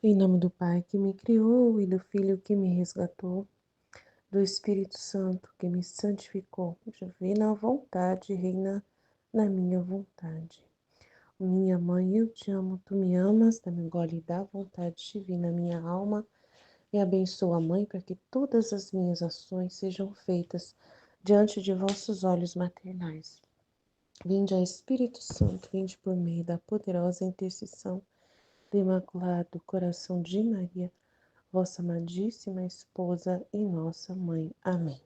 Em nome do Pai que me criou e do Filho que me resgatou, do Espírito Santo que me santificou, divina vontade reina na minha vontade. Minha mãe, eu te amo, tu me amas, dá-me gole e dá vontade divina na minha alma, e abençoa a Mãe para que todas as minhas ações sejam feitas diante de vossos olhos maternais. Vinde, ó Espírito Santo, vinde por meio da poderosa intercessão do Imaculado Coração de Maria, vossa amadíssima esposa e nossa mãe. Amém.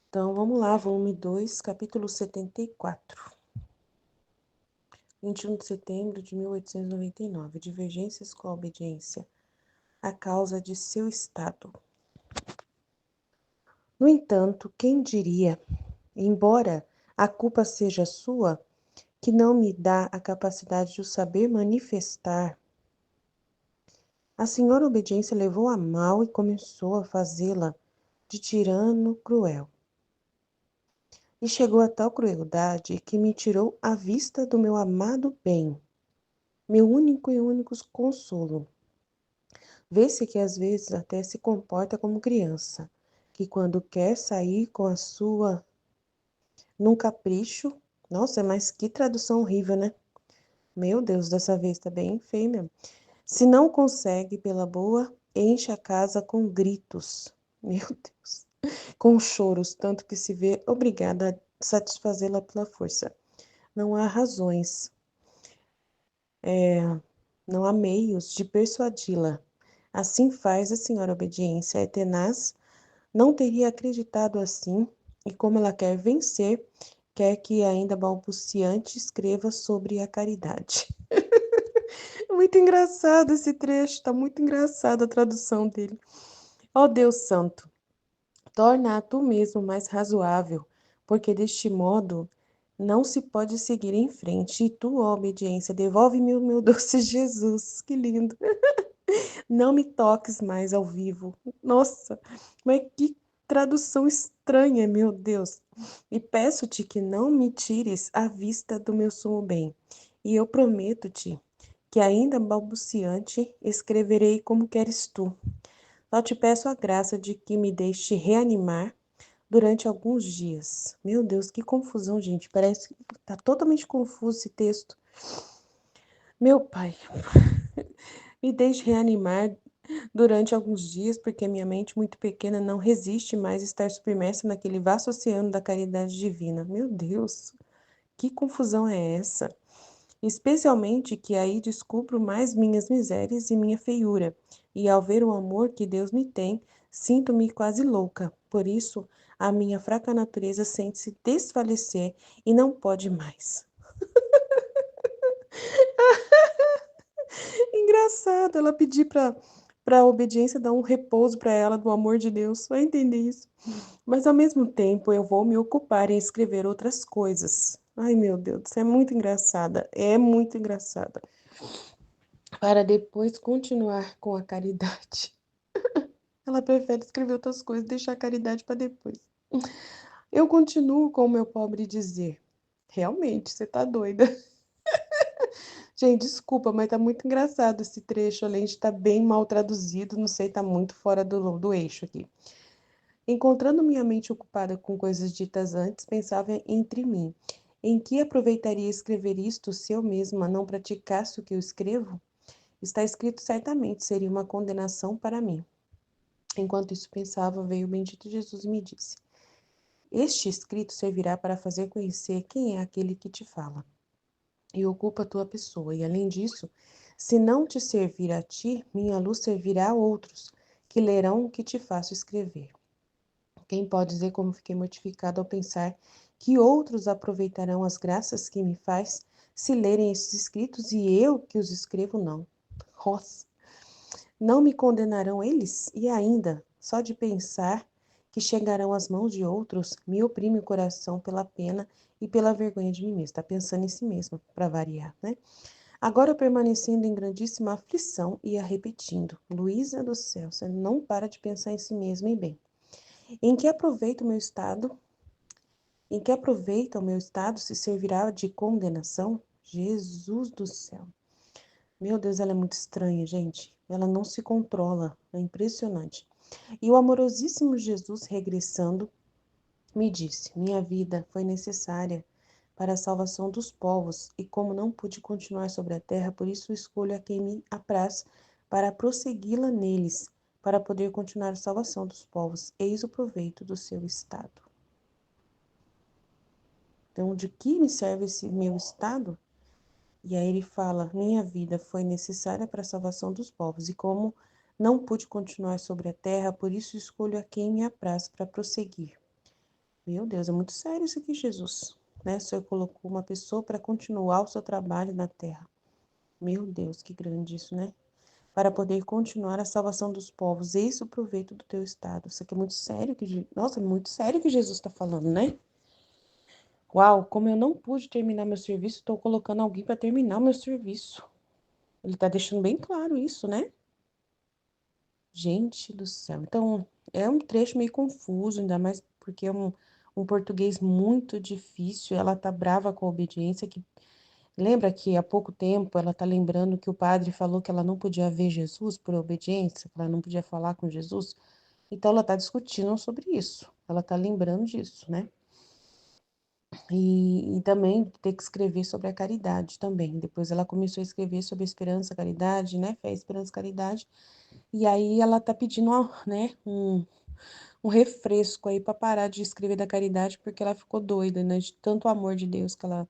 Então, vamos lá, volume 2, capítulo 74. 21 de setembro de 1899. Divergências com a obediência. A causa de seu estado. No entanto, quem diria, embora a culpa seja sua, que não me dá a capacidade de o saber manifestar? A senhora obediência levou a mal e começou a fazê-la de tirano cruel. E chegou a tal crueldade que me tirou a vista do meu amado bem, meu único e único consolo. Vê-se que às vezes até se comporta como criança, que quando quer sair com a sua num capricho, nossa, mas que tradução horrível, né? Meu Deus, dessa vez tá bem feio mesmo. Se não consegue pela boa, enche a casa com gritos. Meu Deus. Com choros, tanto que se vê obrigada a satisfazê-la pela força. Não há razões, não há meios de persuadi-la. Assim faz a senhora obediência, é tenaz, não teria acreditado assim, e como ela quer vencer, quer que ainda balbuciante escreva sobre a caridade. É muito engraçado esse trecho, tá muito engraçada a tradução dele. Ó Deus Santo, torna a tu mesmo mais razoável, porque deste modo não se pode seguir em frente. E tu, ó obediência, devolve-me o meu doce Jesus. Que lindo. Não me toques mais ao vivo. Nossa, mas que tradução estranha, meu Deus. E peço-te que não me tires a vista do meu sumo bem. E eu prometo-te que, ainda balbuciante, escreverei como queres tu. Só te peço a graça de que me deixe reanimar durante alguns dias. Meu Deus, que confusão, gente. Parece que tá totalmente confuso esse texto. Meu pai, me deixe reanimar durante alguns dias, porque minha mente muito pequena não resiste mais estar submersa naquele vasto oceano da caridade divina. Meu Deus, que confusão é essa? Especialmente que aí descubro mais minhas misérias e minha feiura, e ao ver o amor que Deus me tem, sinto-me quase louca. Por isso, a minha fraca natureza sente-se desfalecer e não pode mais. Engraçado, ela pedir para a obediência dar um repouso para ela do amor de Deus. Vai entender isso. Mas ao mesmo tempo eu vou me ocupar em escrever outras coisas. Ai, meu Deus, isso é muito engraçada. É muito engraçada. Para depois continuar com a caridade. Ela prefere escrever outras coisas, deixar a caridade para depois. Eu continuo com o meu pobre dizer. Realmente, você tá doida. Gente, desculpa, mas tá muito engraçado esse trecho, além de estar bem mal traduzido, não sei, tá muito fora do eixo aqui. Encontrando minha mente ocupada com coisas ditas antes, pensava entre mim. Em que aproveitaria escrever isto se eu mesma não praticasse o que eu escrevo? Está escrito certamente, seria uma condenação para mim. Enquanto isso pensava, veio o bendito Jesus e me disse: Este escrito servirá para fazer conhecer quem é aquele que te fala e ocupa a tua pessoa. E além disso, se não te servir a ti, minha luz servirá a outros, que lerão o que te faço escrever. Quem pode dizer como fiquei mortificado ao pensar que outros aproveitarão as graças que me faz se lerem esses escritos e eu que os escrevo não? Nossa, não me condenarão eles? E ainda, só de pensar que chegarão às mãos de outros, me oprime o coração pela pena e pela vergonha de mim mesmo. Está pensando em si mesma, para variar, né? Agora permanecendo em grandíssima aflição, ia repetindo: Luísa do céu, você não para de pensar em si mesma e bem. Em que aproveita o meu estado? Em que aproveita o meu estado se servirá de condenação? Jesus do céu. Meu Deus, ela é muito estranha, gente. Ela não se controla. É impressionante. E o amorosíssimo Jesus, regressando, me disse: Minha vida foi necessária para a salvação dos povos, e como não pude continuar sobre a terra, por isso escolho a quem me apraz para prossegui-la neles, para poder continuar a salvação dos povos. Eis o proveito do seu estado. Então, de que me serve esse meu estado? E aí ele fala: Minha vida foi necessária para a salvação dos povos, e como não pude continuar sobre a terra, por isso escolho a quem me apraz para prosseguir. Meu Deus, é muito sério isso aqui, Jesus. Né? O Senhor colocou uma pessoa para continuar o seu trabalho na terra. Meu Deus, que grande isso, né? Para poder continuar a salvação dos povos. Eis o proveito do teu estado. Isso aqui é muito sério que, nossa, é muito sério que Jesus está falando, né? Uau, como eu não pude terminar meu serviço, estou colocando alguém para terminar o meu serviço. Ele está deixando bem claro isso, né? Gente do céu. Então, é um trecho meio confuso, ainda mais porque é um português muito difícil. Ela tá brava com a obediência. Que lembra que há pouco tempo ela tá lembrando que o padre falou que ela não podia ver Jesus por obediência, que ela não podia falar com Jesus. Então, ela tá discutindo sobre isso. Ela tá lembrando disso, né? E também ter que escrever sobre a caridade também. Depois ela começou a escrever sobre a esperança, caridade, né? Fé, esperança, caridade. E aí ela tá pedindo, né, um refresco aí para parar de escrever da caridade, porque ela ficou doida, né, de tanto amor de Deus que ela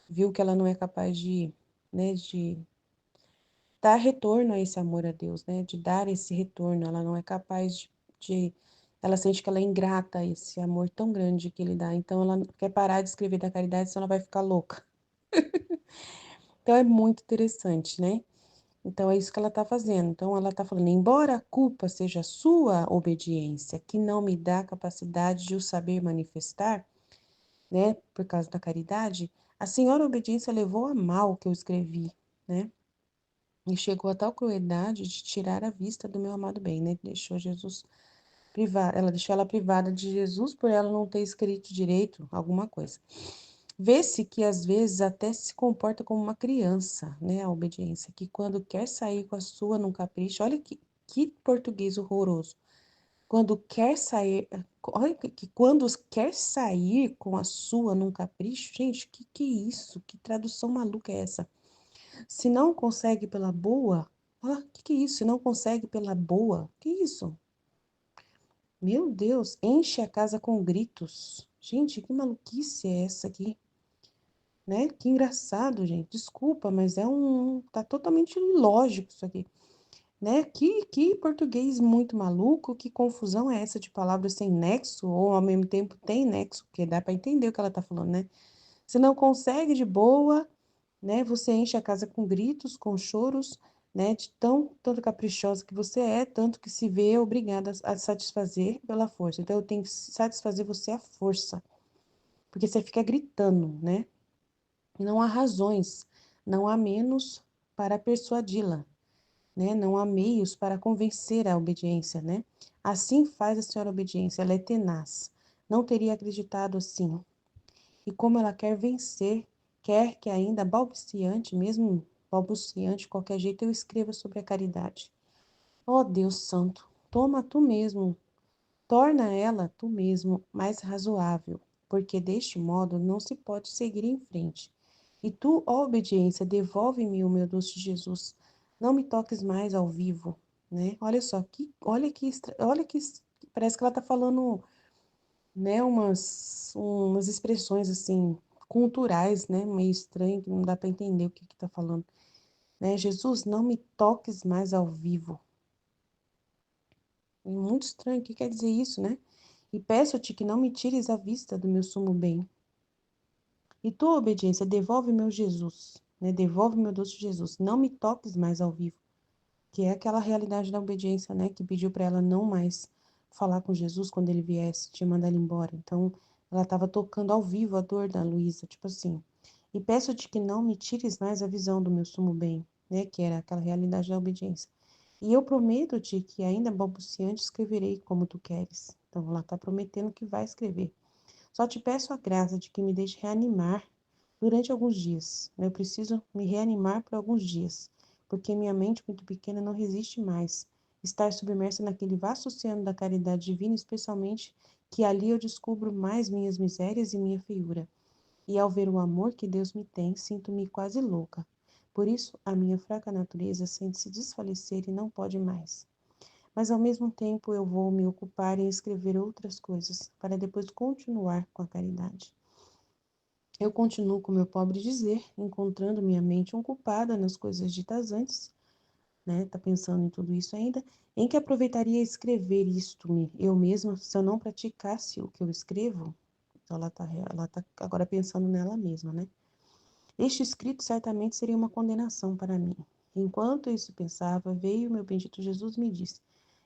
viu que ela não é capaz de, né, de dar retorno a esse amor a Deus, né, de dar esse retorno. Ela não é capaz ela sente que ela é ingrata a esse amor tão grande que ele dá. Então ela quer parar de escrever da caridade, senão ela vai ficar louca. Então é muito interessante, né? Então é isso que ela está fazendo. Então ela está falando, embora a culpa seja sua obediência, que não me dá capacidade de o saber manifestar, né, por causa da caridade, a senhora obediência levou a mal o que eu escrevi, né? E chegou a tal crueldade de tirar a vista do meu amado bem, né? Deixou Jesus privada, ela deixou ela privada de Jesus por ela não ter escrito direito alguma coisa. Vê-se que às vezes até se comporta como uma criança, né? A obediência, que quando quer sair com a sua num capricho, olha que português horroroso. Quando quer sair, olha que quando quer sair com a sua num capricho, gente, que é isso? Que tradução maluca é essa? Se não consegue pela boa, que é isso? Se não consegue pela boa, que é isso? Meu Deus, enche a casa com gritos. Gente, que maluquice é essa aqui? Né? Que engraçado, gente. Desculpa, mas tá totalmente ilógico isso aqui, né? Que português muito maluco, que confusão é essa de palavras sem nexo, ou ao mesmo tempo tem nexo, porque dá para entender o que ela tá falando, né? Se não consegue de boa, né? Você enche a casa com gritos, com choros, né? De tanto caprichosa que você é, tanto que se vê obrigada a satisfazer pela força. Então eu tenho que satisfazer você à força, porque você fica gritando, né? E não há razões, não há menos para persuadi-la, né? Não há meios para convencer a obediência, né? Assim faz a senhora obediência, ela é tenaz. Não teria acreditado assim. E como ela quer vencer, quer que ainda balbuciante, mesmo balbuciante, de qualquer jeito eu escreva sobre a caridade. Ó Deus Santo, toma tu mesmo, torna ela tu mesmo mais razoável, porque deste modo não se pode seguir em frente. E tu, ó obediência, devolve-me o meu doce Jesus. Não me toques mais ao vivo, né? Olha só, olha que parece que ela tá falando, né, umas expressões assim culturais, né, meio estranho que não dá para entender o que tá falando, né? Jesus, não me toques mais ao vivo. É muito estranho, o que quer dizer isso, né? E peço-te que não me tires a vista do meu sumo bem. E tua obediência, devolve meu Jesus, né? Devolve meu doce Jesus. Não me toques mais ao vivo, que é aquela realidade da obediência, né? Que pediu para ela não mais falar com Jesus quando ele viesse, te mandar ele embora. Então, ela estava tocando ao vivo a dor da Luísa, tipo assim. E peço-te que não me tires mais a visão do meu sumo bem, né? Que era aquela realidade da obediência. E eu prometo-te que ainda balbuciante escreverei como tu queres. Então, ela está prometendo que vai escrever. Só te peço a graça de que me deixe reanimar durante alguns dias. Eu preciso me reanimar por alguns dias, porque minha mente muito pequena não resiste mais estar submersa naquele vasto oceano da caridade divina, especialmente que ali eu descubro mais minhas misérias e minha feiura. E ao ver o amor que Deus me tem, sinto-me quase louca. Por isso, a minha fraca natureza sente-se desfalecer e não pode mais. Mas ao mesmo tempo eu vou me ocupar em escrever outras coisas, para depois continuar com a caridade. Eu continuo, como eu pobre dizer, encontrando minha mente ocupada nas coisas ditas antes, né? Tá pensando em tudo isso ainda, em que aproveitaria escrever isto eu mesma, se eu não praticasse o que eu escrevo. Então ela tá agora pensando nela mesma, né? Este escrito certamente seria uma condenação para mim. Enquanto isso pensava, veio meu bendito Jesus e me disse: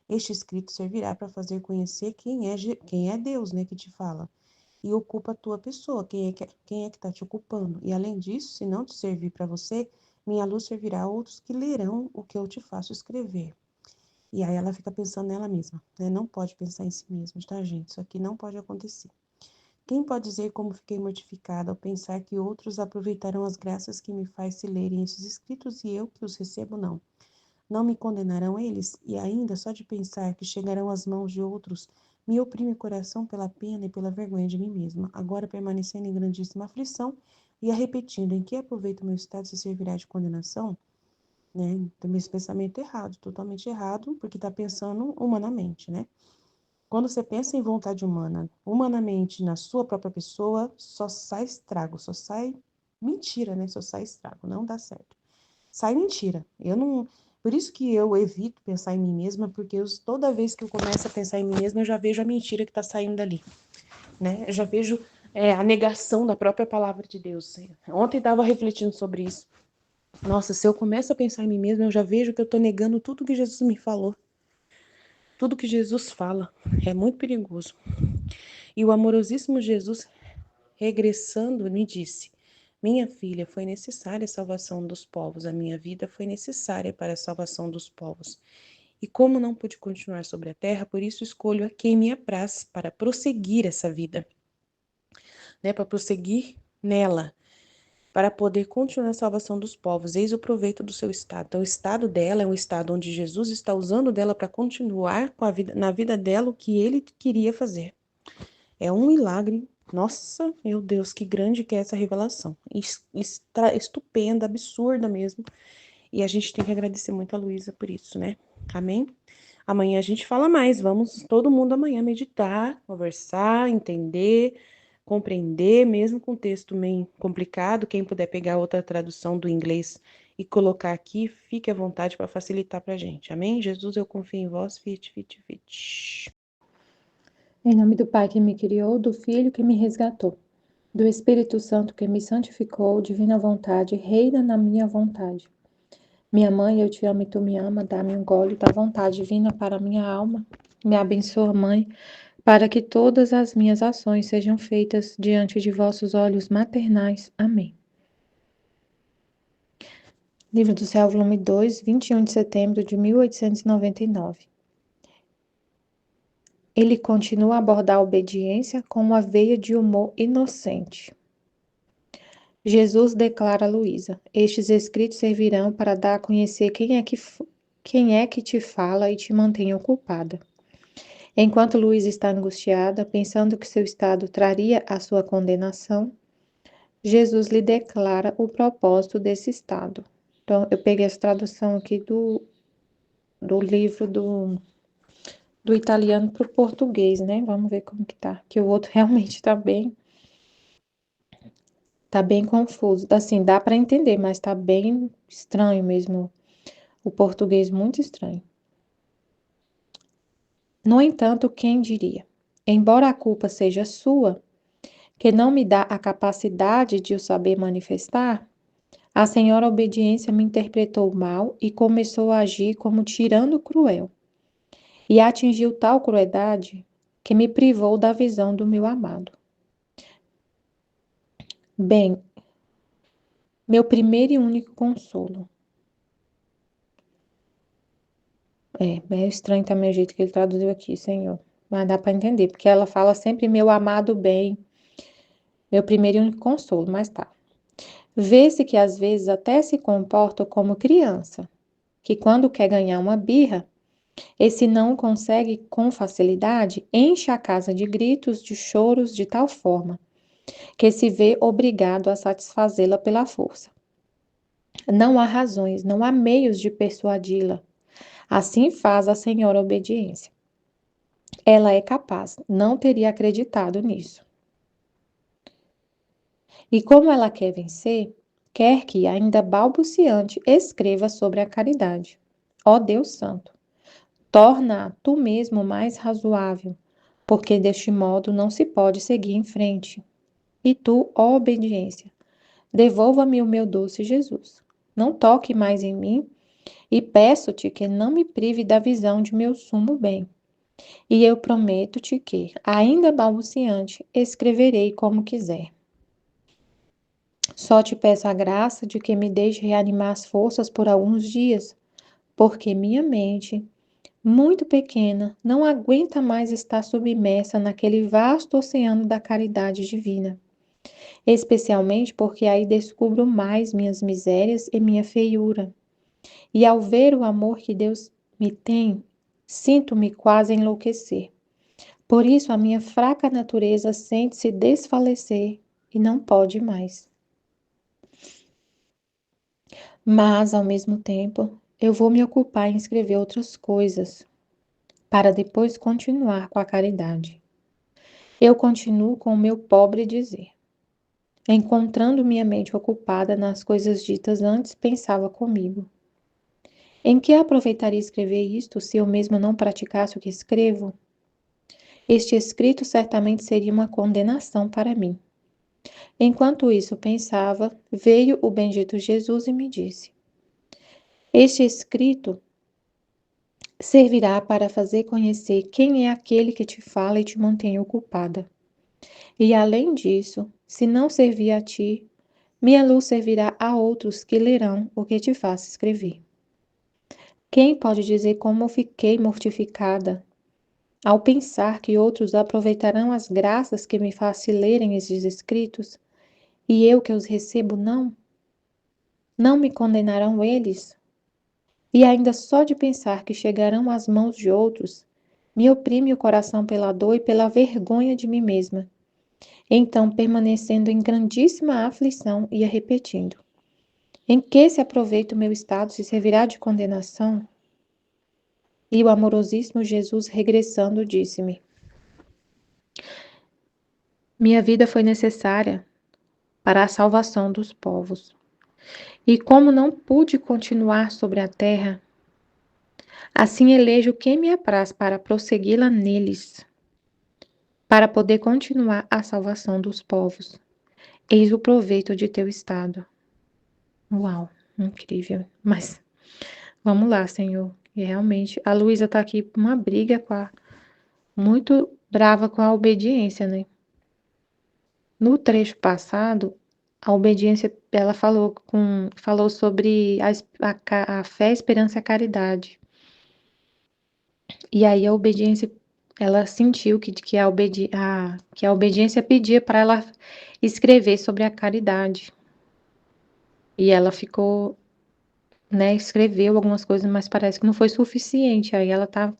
este escrito servirá para fazer conhecer quem é Deus, né, que te fala. E ocupa a tua pessoa, quem é que está te ocupando. E além disso, se não te servir para você, minha luz servirá a outros que lerão o que eu te faço escrever. E aí ela fica pensando nela mesma, né? Não pode pensar em si mesma, tá, gente? Isso aqui não pode acontecer. Quem pode dizer como fiquei mortificada ao pensar que outros aproveitarão as graças que me faz se lerem esses escritos e eu que os recebo não? Não me condenarão eles? E ainda, só de pensar que chegarão às mãos de outros, me oprime o coração pela pena e pela vergonha de mim mesma, agora permanecendo em grandíssima aflição e a repetindo em que aproveito meu estado se servirá de condenação, né? Então, esse pensamento errado, totalmente errado, porque está pensando humanamente, né? Quando você pensa em vontade humana, humanamente, na sua própria pessoa, só sai estrago, só sai mentira, né? Só sai estrago, não dá certo. Sai mentira. Eu não. Por isso que eu evito pensar em mim mesma, porque toda vez que eu começo a pensar em mim mesma, eu já vejo a mentira que está saindo dali, né? Eu já vejo a negação da própria palavra de Deus. Ontem estava refletindo sobre isso. Nossa, se eu começo a pensar em mim mesma, eu já vejo que eu estou negando tudo que Jesus me falou. Tudo que Jesus fala. É muito perigoso. E o amorosíssimo Jesus, regressando, me disse: minha filha, foi necessária a salvação dos povos, a minha vida foi necessária para a salvação dos povos. E como não pude continuar sobre a terra, por isso escolho a quem me apraz para prosseguir essa vida, né? Para prosseguir nela, para poder continuar a salvação dos povos. Eis o proveito do seu estado. Então, o estado dela é um estado onde Jesus está usando dela para continuar com a vida, na vida dela o que ele queria fazer. É um milagre. Nossa, meu Deus, que grande que é essa revelação. Estupenda, absurda mesmo. E a gente tem que agradecer muito a Luísa por isso, né? Amém? Amanhã a gente fala mais. Vamos todo mundo amanhã meditar, conversar, entender, compreender, mesmo com o texto meio complicado. Quem puder pegar outra tradução do inglês e colocar aqui, fique à vontade para facilitar para a gente. Amém? Jesus, eu confio em vós. Fit, fit, fit. Em nome do Pai que me criou, do Filho que me resgatou, do Espírito Santo que me santificou, divina vontade, reina na minha vontade. Minha mãe, eu te amo e tu me ama, dá-me um gole da vontade divina para minha alma. Me abençoa, Mãe, para que todas as minhas ações sejam feitas diante de vossos olhos maternais. Amém. Livro do Céu, volume 2, 21 de setembro de 1899. Ele continua a abordar a obediência com uma veia de humor inocente. Jesus declara a Luísa: estes escritos servirão para dar a conhecer quem é que te fala e te mantém ocupada. Enquanto Luísa está angustiada, pensando que seu estado traria a sua condenação, Jesus lhe declara o propósito desse estado. Então, eu peguei essa tradução aqui do livro do italiano para o português, né? Vamos ver como que tá. Que o outro realmente tá bem confuso. Assim, dá para entender, mas tá bem estranho mesmo. O português muito estranho. No entanto, quem diria? Embora a culpa seja sua, que não me dá a capacidade de o saber manifestar, a senhora obediência me interpretou mal e começou a agir como tirano cruel. E atingiu tal crueldade que me privou da visão do meu amado. Bem, meu primeiro e único consolo. É meio estranho também o jeito que ele traduziu aqui, Senhor. Mas dá para entender, porque ela fala sempre meu amado bem, meu primeiro e único consolo, mas tá. Vê-se que às vezes até se comporta como criança, que quando quer ganhar uma birra, e se não consegue com facilidade, enche a casa de gritos, de choros, de tal forma que se vê obrigado a satisfazê-la pela força. Não há razões, não há meios de persuadi-la. Assim faz a senhora obediência. Ela é capaz, não teria acreditado nisso. E como ela quer vencer, quer que, ainda balbuciante, escreva sobre a caridade. Ó Deus Santo, torna-a tu mesmo mais razoável, porque deste modo não se pode seguir em frente. E tu, ó obediência, devolva-me o meu doce Jesus. Não toque mais em mim e peço-te que não me prive da visão de meu sumo bem. E eu prometo-te que, ainda balbuciante, escreverei como quiser. Só te peço a graça de que me deixe reanimar as forças por alguns dias, porque minha mente, muito pequena, não aguenta mais estar submersa naquele vasto oceano da caridade divina. Especialmente porque aí descubro mais minhas misérias e minha feiura. E ao ver o amor que Deus me tem, sinto-me quase enlouquecer. Por isso a minha fraca natureza sente-se desfalecer e não pode mais. Mas, ao mesmo tempo, eu vou me ocupar em escrever outras coisas, para depois continuar com a caridade. Eu continuo com o meu pobre dizer. Encontrando minha mente ocupada nas coisas ditas antes, pensava comigo. Em que aproveitaria escrever isto se eu mesma não praticasse o que escrevo? Este escrito certamente seria uma condenação para mim. Enquanto isso pensava, veio o bendito Jesus e me disse: Este escrito servirá para fazer conhecer quem é aquele que te fala e te mantém ocupada. E além disso, se não servir a ti, minha luz servirá a outros que lerão o que te faço escrever. Quem pode dizer como fiquei mortificada ao pensar que outros aproveitarão as graças que me faz lerem estes escritos, e eu que os recebo não? Não me condenarão eles? E ainda só de pensar que chegarão às mãos de outros, me oprime o coração pela dor e pela vergonha de mim mesma. Então, permanecendo em grandíssima aflição, ia repetindo: Em que se aproveita o meu estado se servirá de condenação? E o amorosíssimo Jesus, regressando, disse-me: Minha vida foi necessária para a salvação dos povos. E como não pude continuar sobre a terra, assim elejo quem me apraz para prossegui-la neles, para poder continuar a salvação dos povos. Eis o proveito de teu estado. Uau, incrível. Mas vamos lá, Senhor. E realmente, a Luísa tá aqui com uma briga muito brava com a obediência, né? No trecho passado, a obediência, ela falou sobre a fé, a esperança e a caridade. E aí a obediência, ela sentiu que a obediência pedia para ela escrever sobre a caridade. E ela ficou, né, escreveu algumas coisas, mas parece que não foi suficiente. Aí ela tá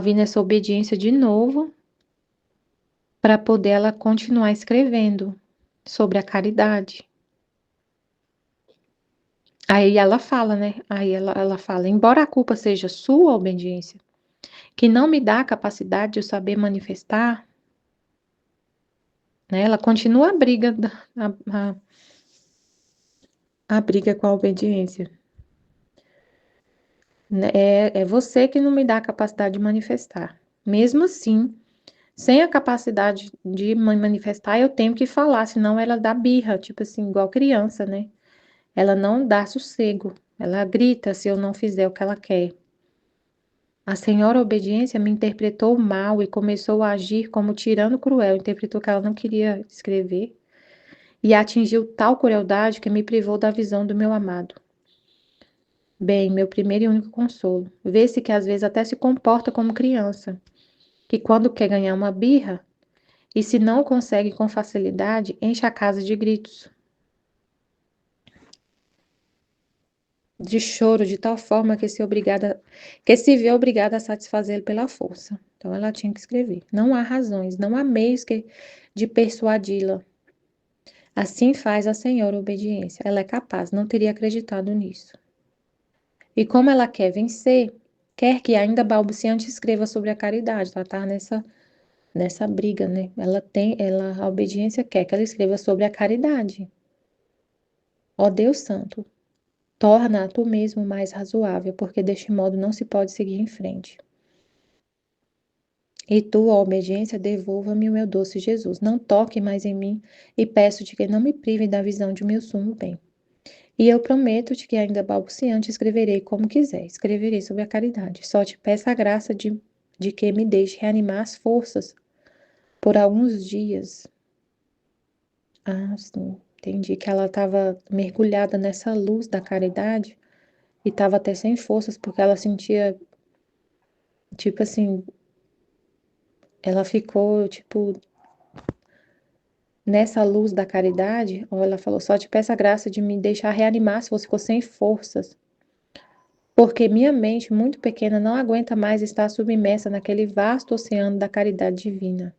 vindo essa obediência de novo para poder ela continuar escrevendo sobre a caridade. Aí ela fala, né? Aí ela fala, embora a culpa seja sua obediência, que não me dá a capacidade de eu saber manifestar, né? Ela continua a briga, a briga com a obediência. Né? É você que não me dá a capacidade de manifestar. Mesmo assim, sem a capacidade de manifestar, eu tenho que falar, senão ela dá birra, tipo assim, igual criança, né? Ela não dá sossego, ela grita se eu não fizer o que ela quer. A senhora obediência me interpretou mal e começou a agir como tirano cruel, interpretou que ela não queria escrever e atingiu tal crueldade que me privou da visão do meu amado. Bem, meu primeiro e único consolo, vê-se que às vezes até se comporta como criança, que quando quer ganhar uma birra, e se não consegue com facilidade, enche a casa de gritos. de choro, de tal forma que se vê obrigada a satisfazê-lo pela força. Então ela tinha que escrever. Não há razões, não há meios de persuadi-la. Assim faz a senhora obediência. Ela é capaz, não teria acreditado nisso. E como ela quer vencer, quer que ainda balbuciante escreva sobre a caridade. Ela está nessa briga, né? A obediência quer que ela escreva sobre a caridade. Ó Deus Santo, torna a tu mesmo mais razoável, porque deste modo não se pode seguir em frente. E tu, ó obediência, devolva-me o meu doce Jesus. Não toque mais em mim e peço-te que não me prive da visão de meu sumo bem. E eu prometo-te que ainda balbuciante escreverei como quiser, escreverei sobre a caridade. Só te peço a graça de que me deixe reanimar as forças por alguns dias. Ah, sim, entendi que ela estava mergulhada nessa luz da caridade e estava até sem forças, porque ela sentia, tipo assim, ela ficou, tipo, nessa luz da caridade, ou ela falou, só te peço a graça de me deixar reanimar se você ficou sem forças. Porque minha mente, muito pequena, não aguenta mais estar submersa naquele vasto oceano da caridade divina.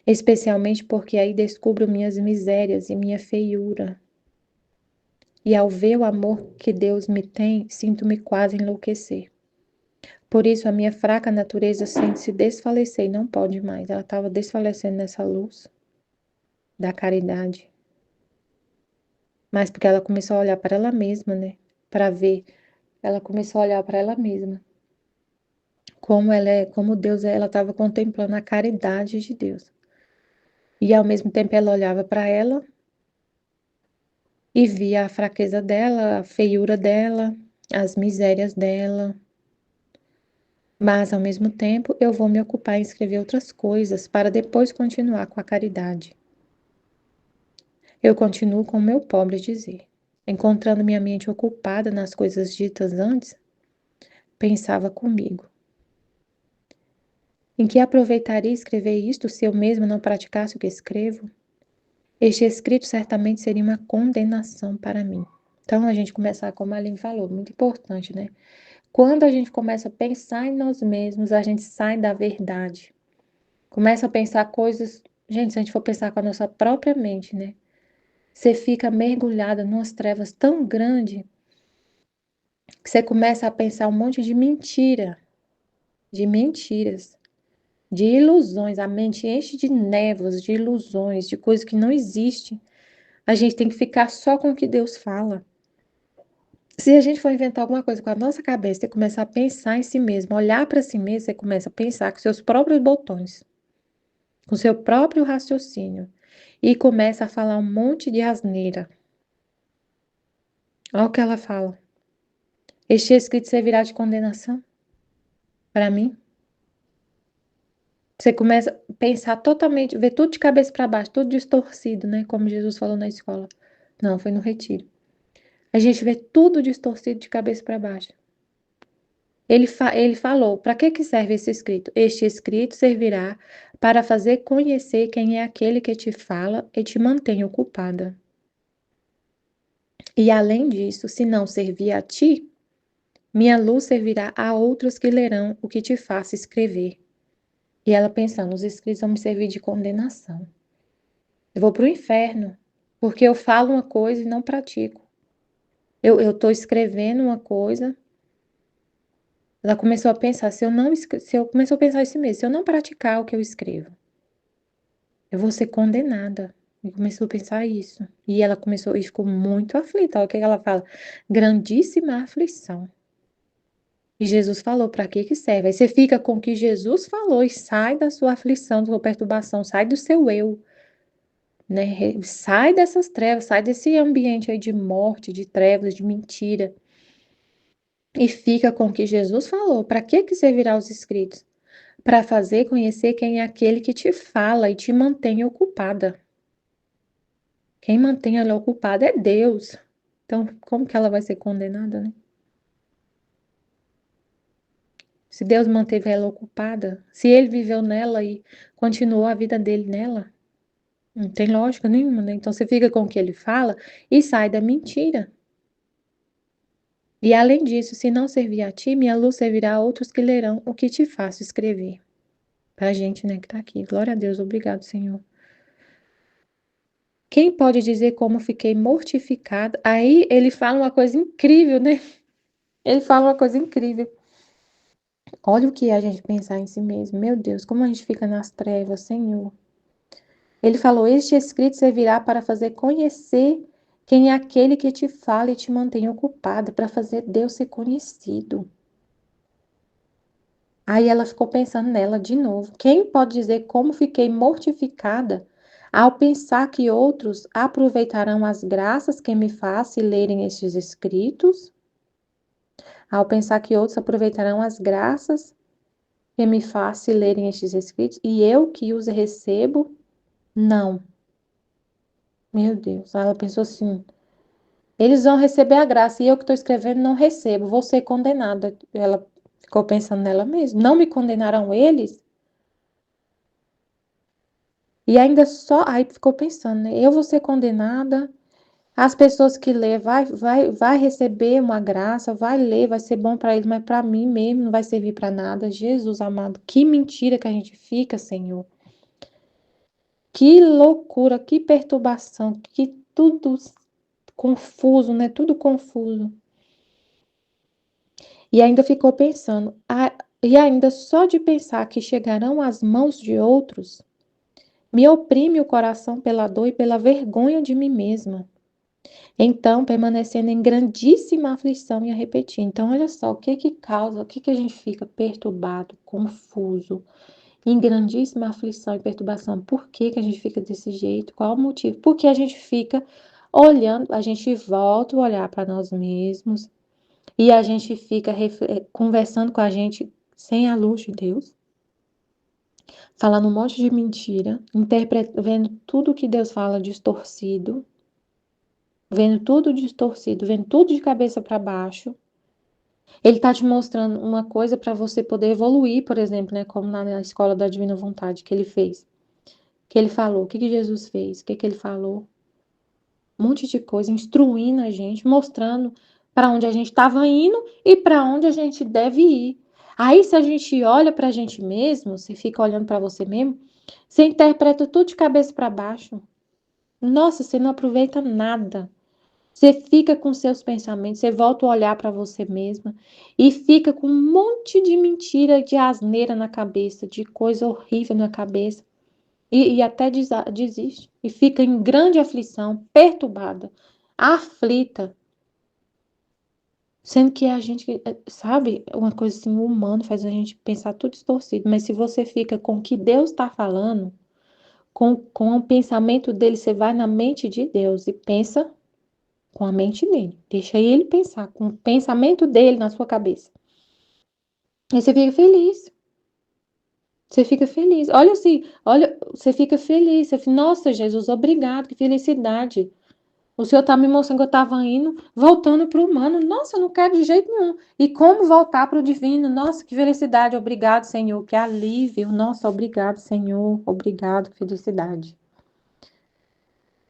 Especialmente porque aí descubro minhas misérias e minha feiura. E ao ver o amor que Deus me tem, sinto-me quase enlouquecer. Por isso a minha fraca natureza sente-se desfalecer e não pode mais. Ela estava desfalecendo nessa luz da caridade. Mas porque ela começou a olhar para ela mesma, né? Para ver. Ela começou a olhar para ela mesma. Como ela é, como Deus é, ela estava contemplando a caridade de Deus. E ao mesmo tempo ela olhava para ela e via a fraqueza dela, a feiura dela, as misérias dela. Mas ao mesmo tempo eu vou me ocupar em escrever outras coisas para depois continuar com a caridade. Eu continuo com o meu pobre dizer. Encontrando minha mente ocupada nas coisas ditas antes, pensava comigo. Em que aproveitaria escrever isto se eu mesmo não praticasse o que escrevo? Este escrito certamente seria uma condenação para mim. Então, a gente começar, como a Aline falou, muito importante, né? Quando a gente começa a pensar em nós mesmos, a gente sai da verdade. Começa a pensar coisas. Gente, se a gente for pensar com a nossa própria mente, né? Você fica mergulhada em umas trevas tão grandes que você começa a pensar um monte de mentira, de mentiras, de ilusões. A mente enche de névoas, de ilusões, de coisas que não existem. A gente tem que ficar só com o que Deus fala. Se a gente for inventar alguma coisa com a nossa cabeça e começar a pensar em si mesmo, olhar para si mesmo, você começa a pensar com seus próprios botões, com seu próprio raciocínio, e começa a falar um monte de asneira. Olha o que ela fala. Este escrito servirá de condenação para mim. Você começa a pensar totalmente, ver tudo de cabeça para baixo, tudo distorcido, né? Como Jesus falou na escola. Não, foi no retiro. A gente vê tudo distorcido de cabeça para baixo. Ele falou: para que serve esse escrito? Este escrito servirá para fazer conhecer quem é aquele que te fala e te mantém ocupada. E além disso, se não servir a ti, minha luz servirá a outros que lerão o que te faça escrever. E ela pensando: os escritos vão me servir de condenação. Eu vou para o inferno, porque eu falo uma coisa e não pratico. Eu estou escrevendo uma coisa. Ela começou a pensar: se eu começou a pensar isso mesmo, se eu não praticar o que eu escrevo, eu vou ser condenada. E começou a pensar isso. E ela começou e ficou muito aflita. Olha o que ela fala: grandíssima aflição. E Jesus falou: para que serve? Aí você fica com o que Jesus falou e sai da sua aflição, da sua perturbação, sai do seu eu, né? Sai dessas trevas, sai desse ambiente aí de morte, de trevas, de mentira. E fica com o que Jesus falou. Para que servirá os escritos? Para fazer conhecer quem é aquele que te fala e te mantém ocupada. Quem mantém ela ocupada é Deus. Então, como que ela vai ser condenada, né? Se Deus manteve ela ocupada, se ele viveu nela e continuou a vida dele nela, não tem lógica nenhuma, né? Então você fica com o que ele fala e sai da mentira. E além disso, se não servir a ti, minha luz servirá a outros que lerão o que te faço escrever. Pra gente, né, que tá aqui. Glória a Deus, obrigado, Senhor. Quem pode dizer como fiquei mortificada? Aí ele fala uma coisa incrível, né? Ele fala uma coisa incrível. Olha o que é a gente pensar em si mesmo. Meu Deus, como a gente fica nas trevas, Senhor. Ele falou: Este escrito servirá para fazer conhecer quem é aquele que te fala e te mantém ocupada, para fazer Deus ser conhecido. Aí ela ficou pensando nela de novo. Quem pode dizer como fiquei mortificada ao pensar que outros aproveitarão as graças que me faz se lerem estes escritos? Ao pensar que outros aproveitarão as graças que me faz se lerem estes escritos e eu que os recebo, não. Meu Deus, ela pensou assim: eles vão receber a graça e eu que estou escrevendo não recebo, vou ser condenada. Ela ficou pensando nela mesma. Não me condenarão eles? E ainda só, aí ficou pensando, né? Eu vou ser condenada, as pessoas que lê vai receber uma graça, vai ler, vai ser bom para eles, mas para mim mesmo não vai servir para nada. Jesus amado, que mentira que a gente fica, Senhor. Que loucura, que perturbação, que tudo confuso, né? Tudo confuso. E ainda ficou pensando, e ainda só de pensar que chegarão às mãos de outros, me oprime o coração pela dor e pela vergonha de mim mesma. Então, permanecendo em grandíssima aflição, ia repetir. Então, olha só, o que que causa, o que que a gente fica perturbado, confuso, em grandíssima aflição e perturbação? Por que que a gente fica desse jeito? Qual o motivo? Porque a gente fica olhando, a gente volta a olhar para nós mesmos e a gente fica conversando com a gente sem a luz de Deus, falando um monte de mentira, vendo tudo que Deus fala distorcido, vendo tudo distorcido, vendo tudo de cabeça para baixo. Ele tá te mostrando uma coisa para você poder evoluir, por exemplo, né, como na escola da Divina Vontade que ele fez, que ele falou, o que que Jesus fez, o que que ele falou, um monte de coisa, instruindo a gente, mostrando para onde a gente estava indo e para onde a gente deve ir. Aí, se a gente olha para a gente mesmo, você fica olhando para você mesmo, você interpreta tudo de cabeça para baixo. Nossa, você não aproveita nada. Você fica com seus pensamentos, você volta a olhar para você mesma e fica com um monte de mentira, de asneira na cabeça, de coisa horrível na cabeça. E até desiste. E fica em grande aflição, perturbada, aflita. Sendo que a gente, sabe, uma coisa assim, humana, faz a gente pensar tudo distorcido. Mas se você fica com o que Deus está falando, com o pensamento dele, você vai na mente de Deus e pensa com a mente dele. Deixa ele pensar com o pensamento dele na sua cabeça. Aí você fica feliz. Você fica feliz. Olha assim, olha, você fica feliz. Você fica, nossa, Jesus, obrigado, que felicidade. O Senhor está me mostrando que eu estava indo, voltando para o humano. Nossa, eu não quero de jeito nenhum. E como voltar para o divino? Nossa, que felicidade. Obrigado, Senhor. Que alívio. Nossa, obrigado, Senhor. Obrigado, que felicidade.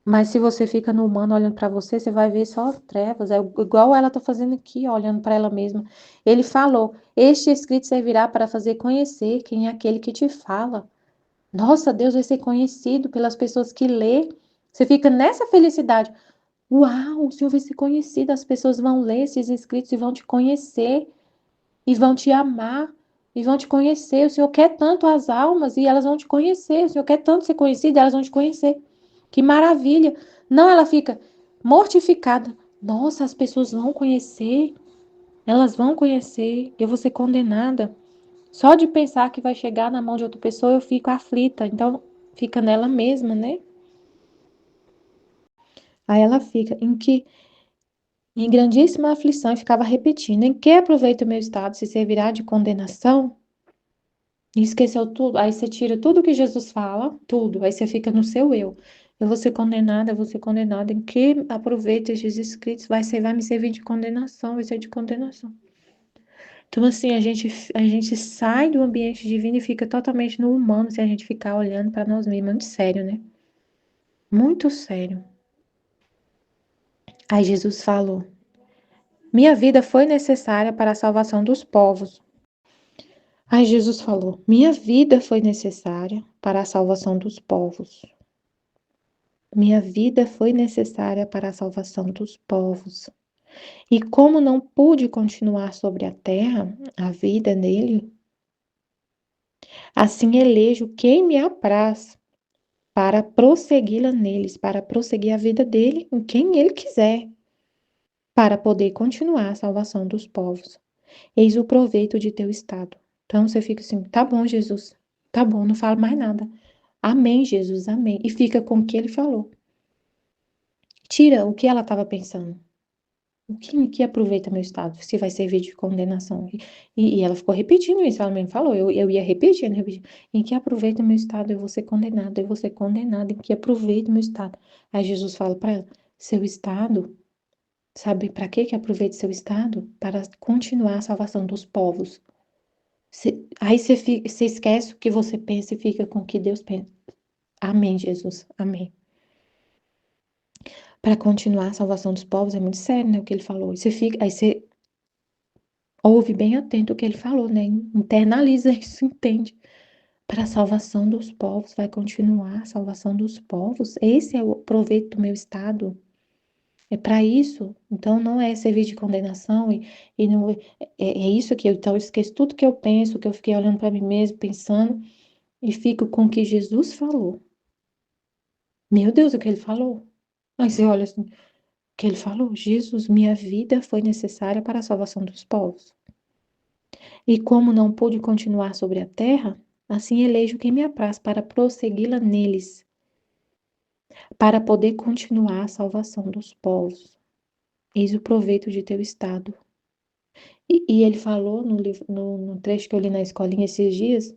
Mas se você fica no humano olhando para você, você vai ver só trevas. É igual ela está fazendo aqui, olhando para ela mesma. Ele falou: Este escrito servirá para fazer conhecer quem é aquele que te fala. Nossa, Deus vai ser conhecido pelas pessoas que lê. Você fica nessa felicidade. Uau, o Senhor vai ser conhecido. As pessoas vão ler esses escritos e vão te conhecer, e vão te amar, e vão te conhecer. O Senhor quer tanto as almas e elas vão te conhecer. O Senhor quer tanto ser conhecido e elas vão te conhecer. Que maravilha! Não, ela fica mortificada. Nossa, as pessoas vão conhecer, elas vão conhecer, eu vou ser condenada. Só de pensar que vai chegar na mão de outra pessoa, eu fico aflita. Então, fica nela mesma, né? Aí ela fica em grandíssima aflição e ficava repetindo: em que aproveita o meu estado se servirá de condenação? E esqueceu tudo. Aí você tira tudo que Jesus fala, tudo. Aí você fica no seu eu. Eu vou ser condenada, eu vou ser condenada. Em que aproveita esses escritos? Vai me servir de condenação, vai ser de condenação. Então, assim, a gente sai do ambiente divino e fica totalmente no humano se a gente ficar olhando para nós mesmos. Muito sério, né? Muito sério. Aí Jesus falou: Minha vida foi necessária para a salvação dos povos. Aí Jesus falou: minha vida foi necessária para a salvação dos povos. Minha vida foi necessária para a salvação dos povos. E como não pude continuar sobre a terra, a vida nele, assim elejo quem me apraz para prossegui-la neles, para prosseguir a vida dele em quem ele quiser, para poder continuar a salvação dos povos. Eis o proveito de teu estado. Então você fica assim, tá bom, Jesus, tá bom, não falo mais nada. Amém, Jesus, amém. E fica com o que ele falou. Tira o que ela estava pensando. O que aproveita meu estado? Se vai servir de condenação. E ela ficou repetindo isso, ela mesmo falou, eu ia repetindo, repetindo. Em que aproveita meu estado? Eu vou ser condenado, eu vou ser condenado. Em que aproveita meu estado? Aí Jesus fala para ela, seu estado, sabe para que aproveita seu estado? Para continuar a salvação dos povos. Aí você esquece o que você pensa e fica com o que Deus pensa. Amém, Jesus, amém. Para continuar a salvação dos povos é muito sério, né? O que ele falou. Aí você ouve bem atento o que ele falou, né? Internaliza isso, entende? Para a salvação dos povos, vai continuar a salvação dos povos. Esse é o proveito do meu estado. É para isso. Então, não é servir de condenação e não é isso que então eu esqueço tudo que eu penso, que eu fiquei olhando para mim mesmo, pensando, e fico com o que Jesus falou. Meu Deus, o que ele falou? Aí você olha assim, o que ele falou? Jesus, minha vida foi necessária para a salvação dos povos. E como não pude continuar sobre a terra, assim elejo quem me apraz para prossegui-la neles, para poder continuar a salvação dos povos. Eis o proveito de teu estado. E ele falou no, livro, no trecho que eu li na escolinha esses dias,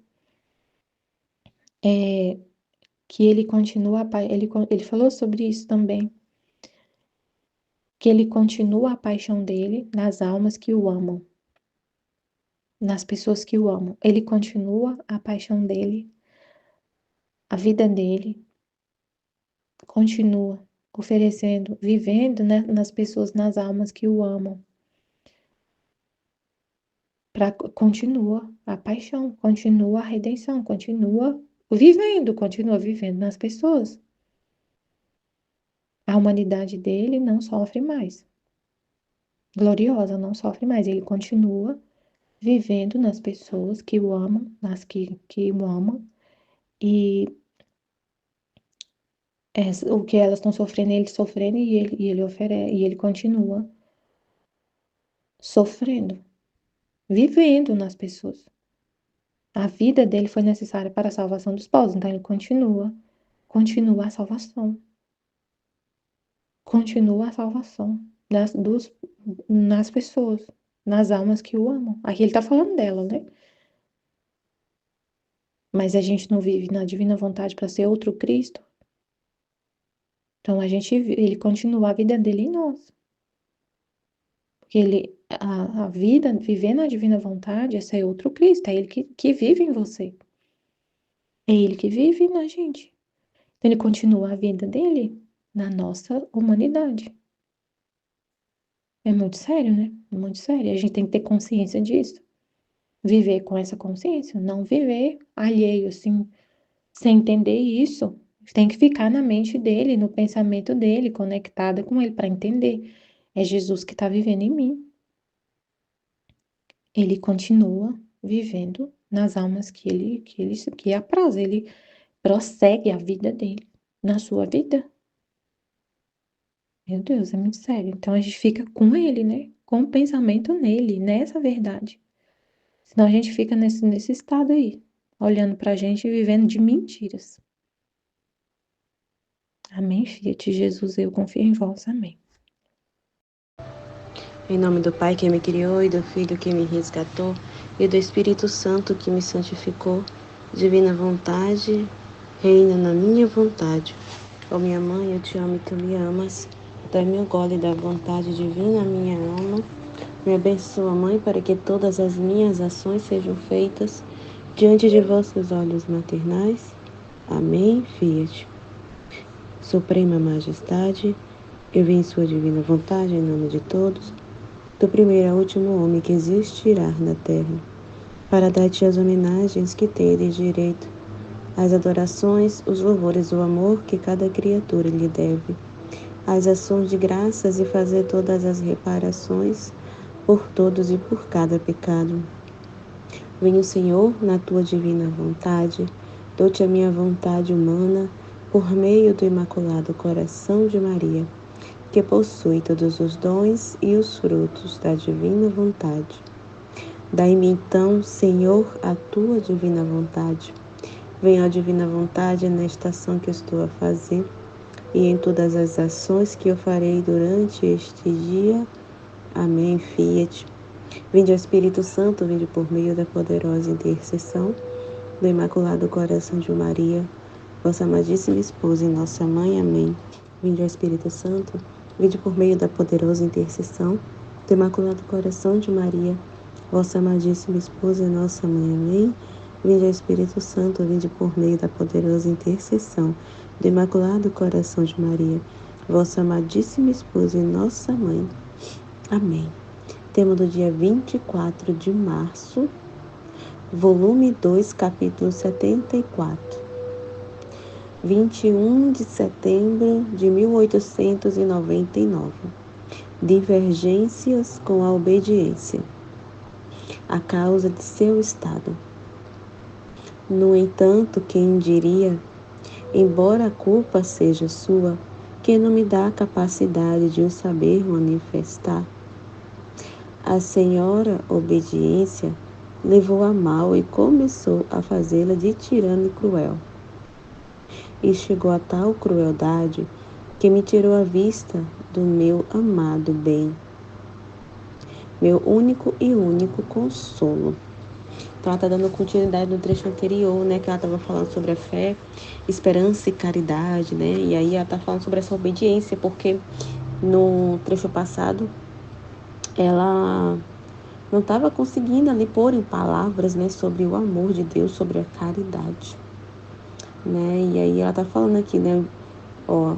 que ele continua, ele falou sobre isso também, que ele continua a paixão dele nas almas que o amam, nas pessoas que o amam. Ele continua a paixão dele, a vida dele, continua oferecendo, vivendo, né, nas pessoas, nas almas que o amam. Continua a paixão, continua a redenção, continua vivendo nas pessoas. A humanidade dele não sofre mais. Gloriosa não sofre mais. Ele continua vivendo nas pessoas que o amam, nas que o amam, e o que elas estão sofrendo, ele sofrendo, e ele oferece, e ele continua sofrendo, vivendo nas pessoas. A vida dele foi necessária para a salvação dos povos, então ele continua a salvação, continua a salvação nas pessoas, nas almas que o amam. Aqui ele está falando dela, né? Mas a gente não vive na divina vontade para ser outro Cristo, então ele continua a vida dele em nós. Porque a vida, viver na divina vontade, é ser outro Cristo, é ele que vive em você. É ele que vive na gente. Então ele continua a vida dele na nossa humanidade. É muito sério, né? É muito sério. A gente tem que ter consciência disso. Viver com essa consciência, não viver alheio, assim, sem entender isso. Tem que ficar na mente dele, no pensamento dele, conectada com ele, para entender. É Jesus que está vivendo em mim. Ele continua vivendo nas almas que apraz. Ele prossegue a vida dele na sua vida. Meu Deus, é muito sério. Então a gente fica com ele, né? Com o pensamento nele, nessa verdade. Senão a gente fica nesse estado aí, olhando pra gente e vivendo de mentiras. Amém, Fiat Jesus, eu confio em vós. Amém. Em nome do Pai que me criou, e do Filho que me resgatou, e do Espírito Santo que me santificou, divina vontade, reina na minha vontade. Ó minha mãe, eu te amo e tu me amas. Dá-me o gole da vontade divina à minha alma. Me abençoa, Mãe, para que todas as minhas ações sejam feitas diante de vossos olhos maternais. Amém, Fiat. Suprema Majestade, eu vim em sua divina vontade, em nome de todos, do primeiro ao último homem que existirá na terra, para dar-te as homenagens que tendes direito, as adorações, os louvores, o amor que cada criatura lhe deve, as ações de graças e fazer todas as reparações por todos e por cada pecado. Venha o Senhor na tua divina vontade, dou-te a minha vontade humana, por meio do Imaculado Coração de Maria, que possui todos os dons e os frutos da divina vontade. Dai-me então, Senhor, a tua divina vontade. Venha a divina vontade nesta ação que estou a fazer e em todas as ações que eu farei durante este dia. Amém. Fiat. Vinde, Espírito Santo, vinde por meio da poderosa intercessão do Imaculado Coração de Maria, vossa amadíssima esposa e nossa mãe. Amém. Vinde, Espírito Santo, vinde por meio da poderosa intercessão do Imaculado Coração de Maria, vossa amadíssima esposa e nossa mãe. Amém. Vinde, Espírito Santo, vinde por meio da poderosa intercessão do Imaculado Coração de Maria, vossa amadíssima esposa e nossa mãe. Amém. Tema do dia 24 de março, volume 2, capítulo 74. 21 de setembro de 1899. Divergências com a obediência. A causa de seu estado. No entanto, quem diria, embora a culpa seja sua, que não me dá a capacidade de o saber manifestar? A senhora obediência levou a mal e começou a fazê-la de tirano e cruel. E chegou a tal crueldade que me tirou a vista do meu amado bem, meu único e único consolo. Então ela está dando continuidade no trecho anterior, né, que ela estava falando sobre a fé, esperança e caridade, né, e aí ela está falando sobre essa obediência, porque no trecho passado ela não estava conseguindo ali pôr em palavras, né, sobre o amor de Deus, sobre a caridade, né, e aí ela está falando aqui, né, ó,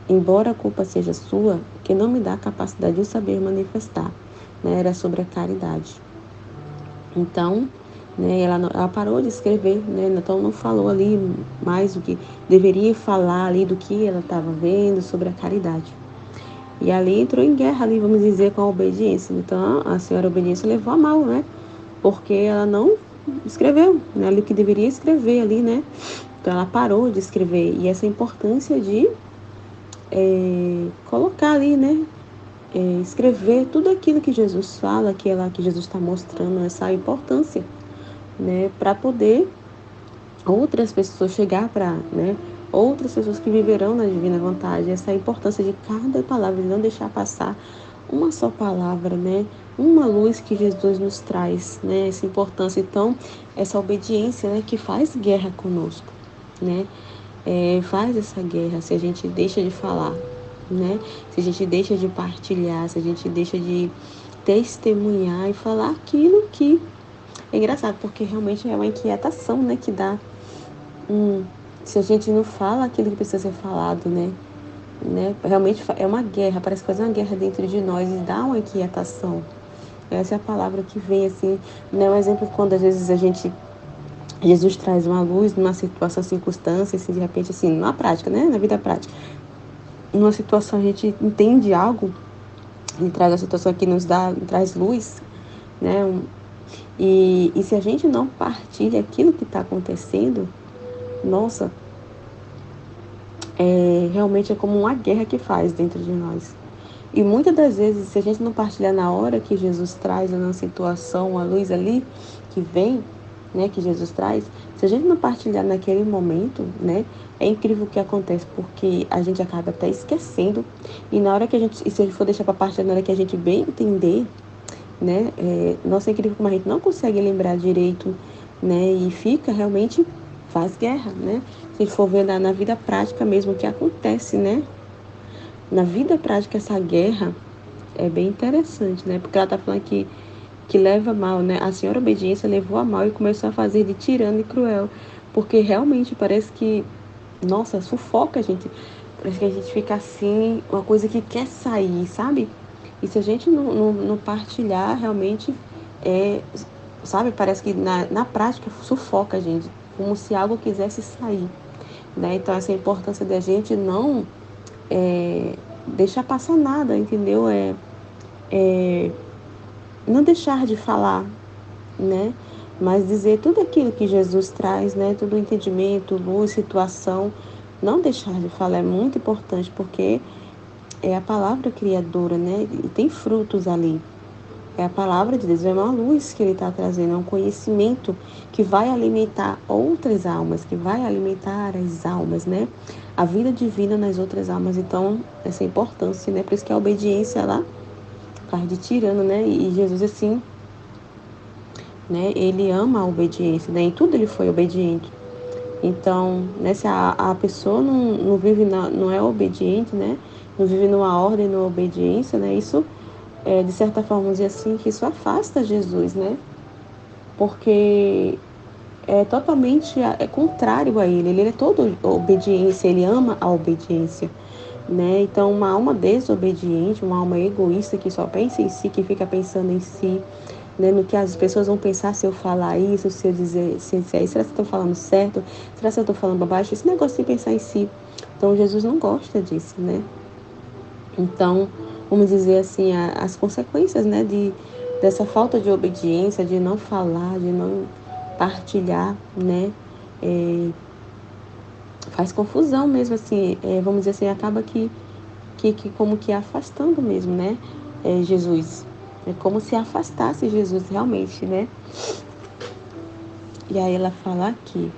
embora a culpa seja sua, que não me dá a capacidade de saber manifestar, né, era sobre a caridade. Então, né, ela parou de escrever, né, então não falou ali mais o que deveria falar ali do que ela estava vendo sobre a caridade. E ali entrou em guerra ali, vamos dizer, com a obediência. Então a senhora obediência levou a mal, né? Porque ela não escreveu, né, ali o que deveria escrever ali, né? Então ela parou de escrever. E essa importância de colocar ali, né? Escrever tudo aquilo que Jesus fala, que Jesus está mostrando, essa importância, né? Para poder outras pessoas chegar para, né? Outras pessoas que viverão na divina vontade, essa importância de cada palavra, de não deixar passar uma só palavra, né? Uma luz que Jesus nos traz, né? Essa importância, então, essa obediência, né? Que faz guerra conosco, né? Faz essa guerra se a gente deixa de falar, né? Se a gente deixa de partilhar, se a gente deixa de testemunhar e falar aquilo que é engraçado, porque realmente é uma inquietação, né? Que dá se a gente não fala aquilo que precisa ser falado, né? Realmente é uma guerra, parece fazer uma guerra dentro de nós e dá uma inquietação. Essa é a palavra que vem, assim, né? Um exemplo quando às vezes Jesus traz uma luz numa situação, circunstância, assim, de repente, assim, na prática, né? Na vida prática. Numa situação a gente entende algo, ele traz a situação que traz luz, né? E se a gente não partilha aquilo que está acontecendo, nossa, realmente é como uma guerra que faz dentro de nós. E muitas das vezes, se a gente não partilhar na hora que Jesus traz, na situação, a luz ali que vem, né, que Jesus traz, se a gente não partilhar naquele momento, né, é incrível o que acontece, porque a gente acaba até esquecendo, e na hora que e se a gente for deixar para partilhar na hora que a gente bem entender, né, nossa, é incrível como a gente não consegue lembrar direito, né, e fica realmente, faz guerra, né, se a gente for ver na vida prática mesmo o que acontece, né, na vida prática essa guerra é bem interessante, né, porque ela tá falando que leva mal, né, a senhora obediência levou a mal e começou a fazer de tirano e cruel, porque realmente parece que, sufoca a gente, parece que a gente fica assim, uma coisa que quer sair, sabe? E se a gente não partilhar, realmente, sabe, parece que na prática sufoca a gente, como se algo quisesse sair, né? Então, essa importância da gente não deixar passar nada, entendeu? Não deixar de falar, né? Mas dizer tudo aquilo que Jesus traz, né? Todo o entendimento, luz, situação, não deixar de falar é muito importante, porque é a palavra criadora, né? E tem frutos ali. É a palavra de Deus, é uma luz que ele está trazendo, é um conhecimento que vai alimentar outras almas, que vai alimentar as almas, né? A vida divina nas outras almas. Então, essa importância, né? Por isso que a obediência, ela faz de tirano, né? E Jesus, assim, né? Ele ama a obediência, né? Em tudo ele foi obediente. Então, né? Se a pessoa não vive, não é obediente, né? Não vive numa ordem, numa obediência, né? Isso, de certa forma, vamos dizer assim, que isso afasta Jesus, né? Porque é totalmente contrário a ele. Ele é todo obediência, ele ama a obediência, né? Então, uma alma desobediente, uma alma egoísta que só pensa em si, que fica pensando em si, né? No que as pessoas vão pensar se eu falar isso, se eu dizer, se eu disser isso, será que eu estou falando certo? Será que eu estou falando bobagem? Esse negócio de pensar em si. Então, Jesus não gosta disso, né? Então, vamos dizer assim, as consequências, né, dessa falta de obediência, de não falar, de não partilhar, né, faz confusão mesmo, assim, vamos dizer assim, acaba que como que afastando mesmo, né, Jesus. É como se afastasse Jesus realmente, né? E aí ela fala aqui,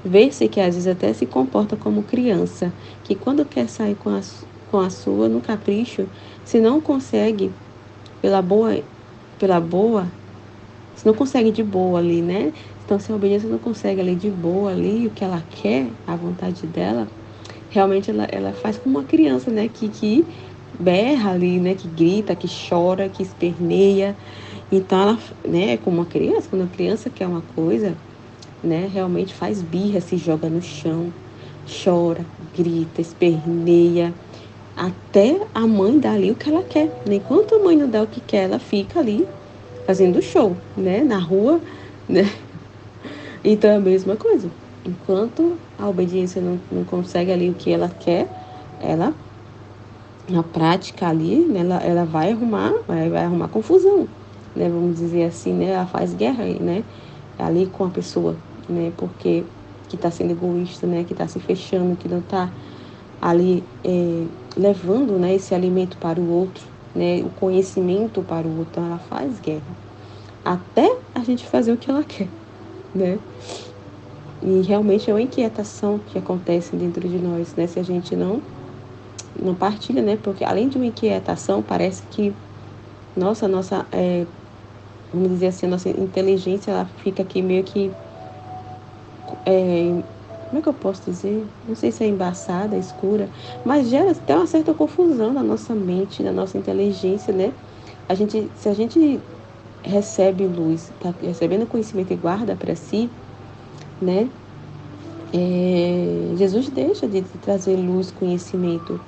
vê-se que às vezes até se comporta como criança, que quando quer sair com a sua, no capricho, se não consegue pela boa, se não consegue de boa ali, né? Então, se a obediência não consegue ali de boa ali, o que ela quer, a vontade dela, realmente ela faz como uma criança, né? Que berra ali, né? Que grita, que chora, que esperneia. Então, ela, né? É como uma criança, quando a criança quer uma coisa, né? Realmente faz birra, se joga no chão, chora, grita, esperneia, até a mãe dá ali o que ela quer. Enquanto a mãe não dá o que quer, ela fica ali fazendo show, né? Na rua, né? Então é a mesma coisa. Enquanto a obediência não consegue ali o que ela quer, ela, na prática ali, né, ela vai arrumar confusão, né? Vamos dizer assim, né? Ela faz guerra, né? Ali com a pessoa, né? Porque que está sendo egoísta, né? Que está se fechando, que não está ali levando, né, esse alimento para o outro, né, o conhecimento para o outro. Então ela faz guerra até a gente fazer o que ela quer, né? E realmente é uma inquietação que acontece dentro de nós, né? Se a gente não partilha, né? Porque além de uma inquietação, parece que nossa, vamos dizer assim, a nossa inteligência, ela fica aqui meio que como é que eu posso dizer? Não sei se é embaçada, escura, mas gera até uma certa confusão na nossa mente, na nossa inteligência, né? Se a gente recebe luz, está recebendo conhecimento e guarda para si, né? Jesus deixa de trazer luz, conhecimento,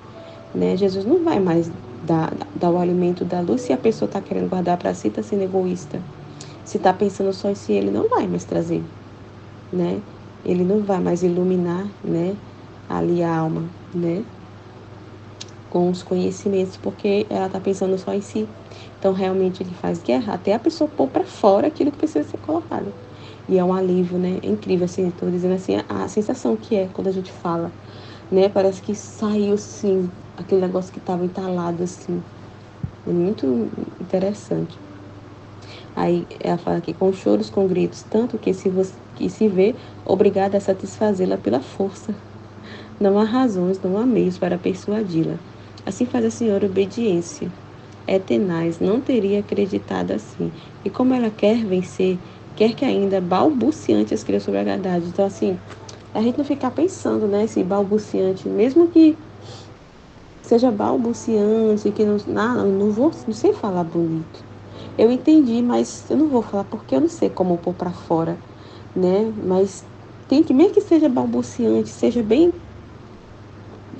né? Jesus não vai mais dar o alimento da luz se a pessoa está querendo guardar para si, está sendo egoísta. Se está pensando só em si, ele não vai mais trazer, né? Ele não vai mais iluminar, né? Ali a alma, né? Com os conhecimentos, porque ela está pensando só em si. Então, realmente, ele faz guerra até a pessoa pôr para fora aquilo que precisa ser colocado. E é um alívio, né? É incrível, assim, estou dizendo assim, a sensação que é quando a gente fala, né? Parece que saiu, assim, aquele negócio que estava entalado, assim. É muito interessante. Aí ela fala aqui, com choros, com gritos, tanto que se vê obrigada a satisfazê-la pela força. Não há razões, não há meios para persuadi-la. Assim faz a senhora obediência. É tenaz, não teria acreditado assim. E como ela quer vencer, quer que ainda balbuciante escreva sobre a verdade. Então, assim, a gente não ficar pensando, né, esse balbuciante, mesmo que seja balbuciante, que não sei falar bonito. Eu entendi, mas eu não vou falar porque eu não sei como pôr para fora, né? Mas tem que, mesmo que seja balbuciante, seja bem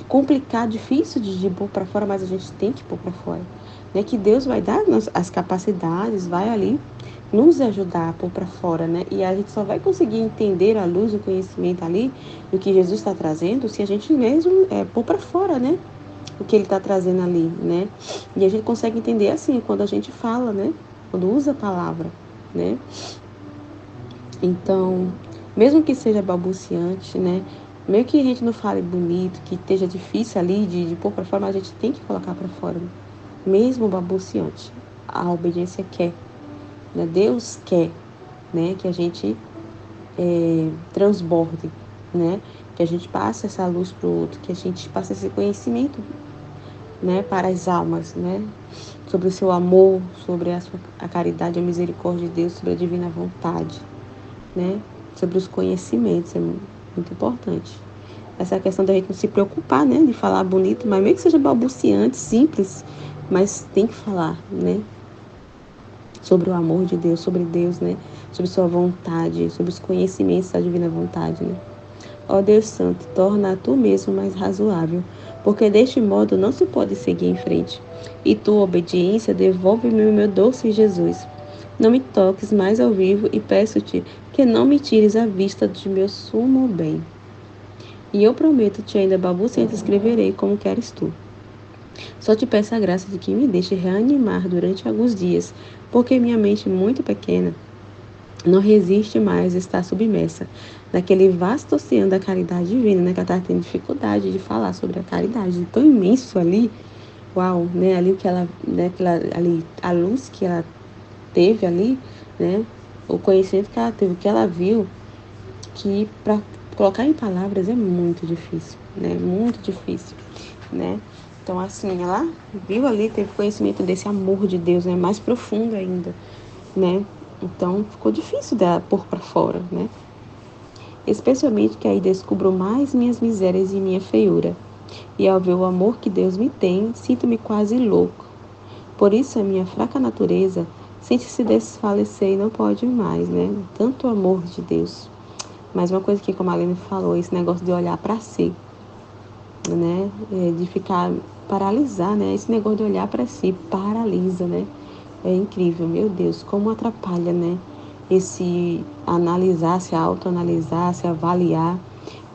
complicado, difícil de pôr para fora, mas a gente tem que pôr para fora. Né? Que Deus vai dar as capacidades, vai ali nos ajudar a pôr para fora, né? E a gente só vai conseguir entender a luz, o conhecimento ali do que Jesus está trazendo se a gente mesmo pôr para fora, né? O que ele está trazendo ali, né? E a gente consegue entender assim quando a gente fala, né? Quando usa a palavra, né? Então, mesmo que seja balbuciante, né? Mesmo que a gente não fale bonito, que esteja difícil ali de pôr para fora, mas a gente tem que colocar para fora, né? Mesmo balbuciante. A obediência quer, né? Deus quer, né? Que a gente transborde, né? Que a gente passe essa luz para o outro, que a gente passe esse conhecimento, né? Para as almas, né? Sobre o seu amor, sobre a caridade, a misericórdia de Deus, sobre a divina vontade, né? Sobre os conhecimentos, é muito importante. Essa questão da gente não se preocupar, né? De falar bonito, mas mesmo que seja balbuciante, simples, mas tem que falar, né? Sobre o amor de Deus, né? Sobre sua vontade, sobre os conhecimentos da divina vontade, né? Ó Deus Santo, torna a tu mesmo mais razoável, porque deste modo não se pode seguir em frente. E tua obediência devolve-me o meu doce Jesus. Não me toques mais ao vivo e peço-te que não me tires a vista de meu sumo bem. E eu prometo-te ainda balbuciente escreverei como queres tu. Só te peço a graça de que me deixe reanimar durante alguns dias, porque minha mente muito pequena não resiste mais a estar submersa naquele vasto oceano da caridade divina, né? Que ela está tendo dificuldade de falar sobre a caridade tão imenso ali. Uau, né? Ali o que ela, né? Ali, a luz que ela teve ali, né? O conhecimento que ela teve, o que ela viu, que para colocar em palavras é muito difícil, né? Muito difícil, né? Então, assim, ela viu ali, teve conhecimento desse amor de Deus, né? Mais profundo ainda, né? Então, ficou difícil dela pôr para fora, né? Especialmente que aí descubro mais minhas misérias e minha feiura. E ao ver o amor que Deus me tem, sinto-me quase louco. Por isso a minha fraca natureza sente-se desfalecer e não pode mais, né? Tanto amor de Deus. Mas uma coisa que, como a Aline falou, esse negócio de olhar para si, né? De ficar paralisar, né? Esse negócio de olhar para si paralisa, né? É incrível, meu Deus, como atrapalha, né? Esse analisar, se autoanalisar, se avaliar,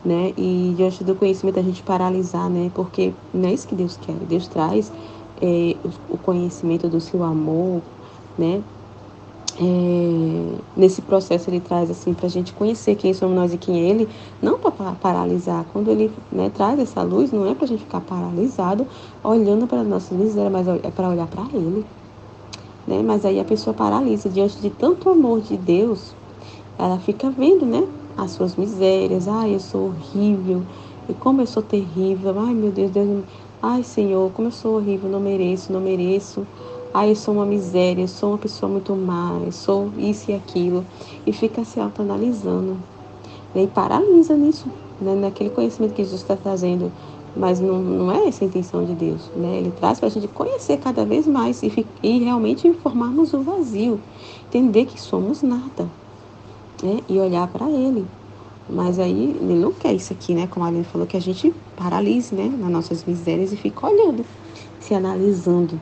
né? E diante do conhecimento a gente paralisar, né? Porque não é isso que Deus quer. Deus traz o conhecimento do seu amor, né? Nesse processo ele traz assim para a gente conhecer quem somos nós e quem é ele, não para paralisar. Quando ele, né, traz essa luz, não é para a gente ficar paralisado olhando para a nossa miséria, mas é para olhar para ele, né? Mas aí a pessoa paralisa diante de tanto amor de Deus, ela fica vendo, né, as suas misérias. Ai, eu sou horrível, e como eu sou terrível. Ai, meu Deus, ai, Senhor, como eu sou horrível, não mereço, não mereço. Ai, eu sou uma miséria, eu sou uma pessoa muito má, eu sou isso e aquilo. E fica se autoanalisando, né? E paralisa nisso, né? Naquele conhecimento que Jesus está trazendo. Mas não é essa a intenção de Deus, né? Ele traz para a gente conhecer cada vez mais e realmente formarmos o vazio. Entender que somos nada, né? E olhar para Ele. Mas aí Ele não quer isso aqui, né? Como a Aline falou, que a gente paralise, né? Nas nossas misérias e fique olhando, se analisando.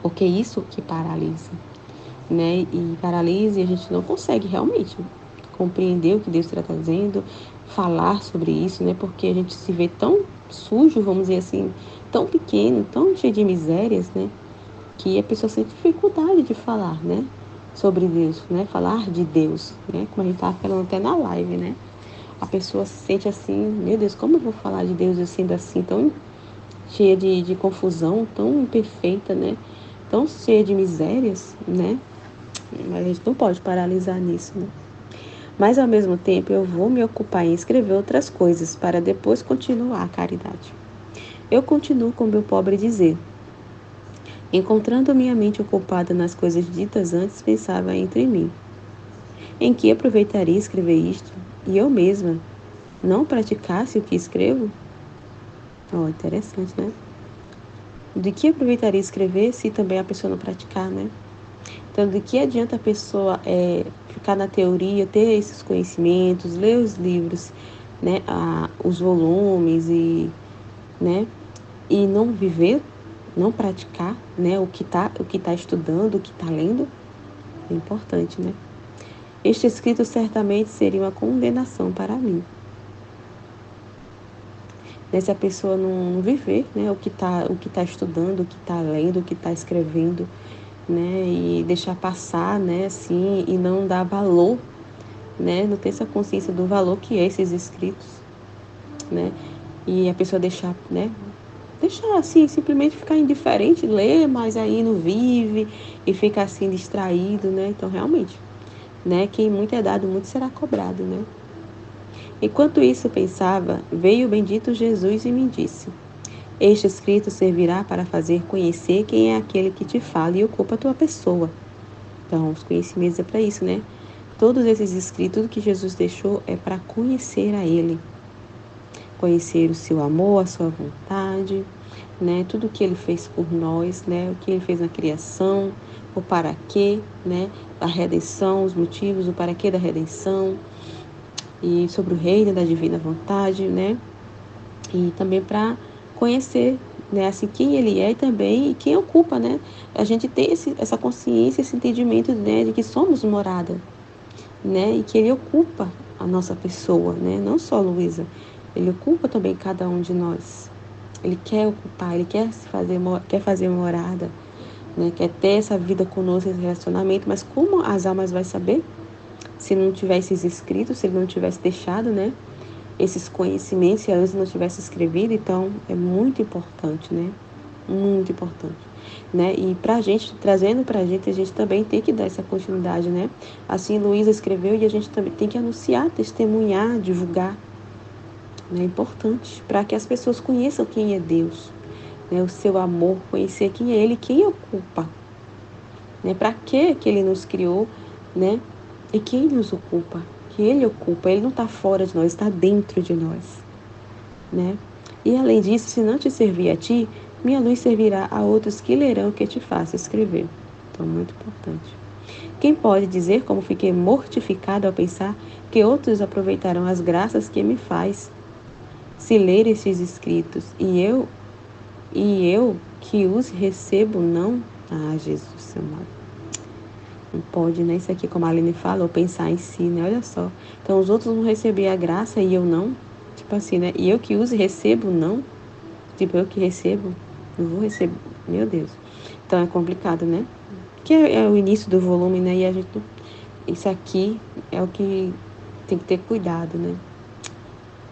Porque é isso que paralisa, né? E paralisa e a gente não consegue realmente compreender o que Deus está trazendo, falar sobre isso, né? Porque a gente se vê tão sujo, vamos dizer assim, tão pequeno, tão cheio de misérias, né? Que a pessoa sente dificuldade de falar, né? Sobre Deus, né? Falar de Deus, né? Como a gente estava falando até na live, né? A pessoa se sente assim, meu Deus, como eu vou falar de Deus sendo assim, tão cheia de confusão, tão imperfeita, né? Tão cheia de misérias, né? Mas a gente não pode paralisar nisso, né? Mas ao mesmo tempo eu vou me ocupar em escrever outras coisas para depois continuar a caridade. Eu continuo com meu pobre dizer. Encontrando minha mente ocupada nas coisas ditas antes, pensava entre mim. Em que aproveitaria escrever isto, e eu mesma não praticasse o que escrevo? Interessante, né? De que aproveitaria escrever se também a pessoa não praticar, né? Então, de que adianta a pessoa ficar na teoria, ter esses conhecimentos, ler os livros, né, os volumes e né? E não viver, não praticar, né? O que tá estudando, o que está lendo, é importante, né? Este escrito certamente seria uma condenação para mim. Né? Se a pessoa não viver, né? o que tá estudando, o que está lendo, o que está escrevendo, né? E deixar passar, né? Assim, e não dar valor, né? Não ter essa consciência do valor que é esses escritos, né? E a pessoa deixar, né? Deixar assim, simplesmente ficar indiferente, ler, mas aí não vive e fica assim distraído, né? Então, realmente, né? Quem muito é dado, muito será cobrado, né? Enquanto isso pensava, veio o bendito Jesus e me disse: Este escrito servirá para fazer conhecer quem é aquele que te fala e ocupa a tua pessoa. Então, os conhecimentos é para isso, né? Todos esses escritos que Jesus deixou é para conhecer a Ele, conhecer o seu amor, a sua vontade, né? Tudo o que Ele fez por nós, né? O que Ele fez na criação, o para quê, né? A redenção, os motivos, o para quê da redenção, e sobre o reino da divina vontade, né? E também para conhecer, né, assim, quem ele é e também quem ocupa, né? A gente tem essa consciência, esse entendimento, né, de que somos morada, né? E que ele ocupa a nossa pessoa, né? Não só Luísa, ele ocupa também cada um de nós. Ele quer ocupar, ele quer fazer morada, né? Quer ter essa vida conosco, esse relacionamento, mas como as almas vai saber se não tivesse escrito, se ele não tivesse deixado, né? Esses conhecimentos, se antes não tivesse escrevido, então é muito importante, né? Muito importante, né? E pra gente, trazendo pra gente, a gente também tem que dar essa continuidade, né? Assim, Luísa escreveu e a gente também tem que anunciar, testemunhar, divulgar, né? É importante para que as pessoas conheçam quem é Deus, né? O seu amor, conhecer quem é Ele, quem ocupa, né? Para que Ele nos criou, né? E quem nos ocupa, que Ele ocupa, Ele não está fora de nós, está dentro de nós, né? E além disso, se não te servir a ti, minha luz servirá a outros que lerão o que te faça escrever. Então, muito importante. Quem pode dizer como fiquei mortificado ao pensar que outros aproveitarão as graças que me faz se ler estes escritos e eu que os recebo não? Ah, Jesus amado. Não pode, né? Isso aqui, como a Aline falou, pensar em si, né? Olha só. Então, os outros vão receber a graça e eu não? Tipo assim, né? E eu que uso e recebo, não? Tipo, eu que recebo, eu vou receber. Meu Deus. Então, é complicado, né? Que é o início do volume, né? E a gente... Isso aqui é o que tem que ter cuidado, né?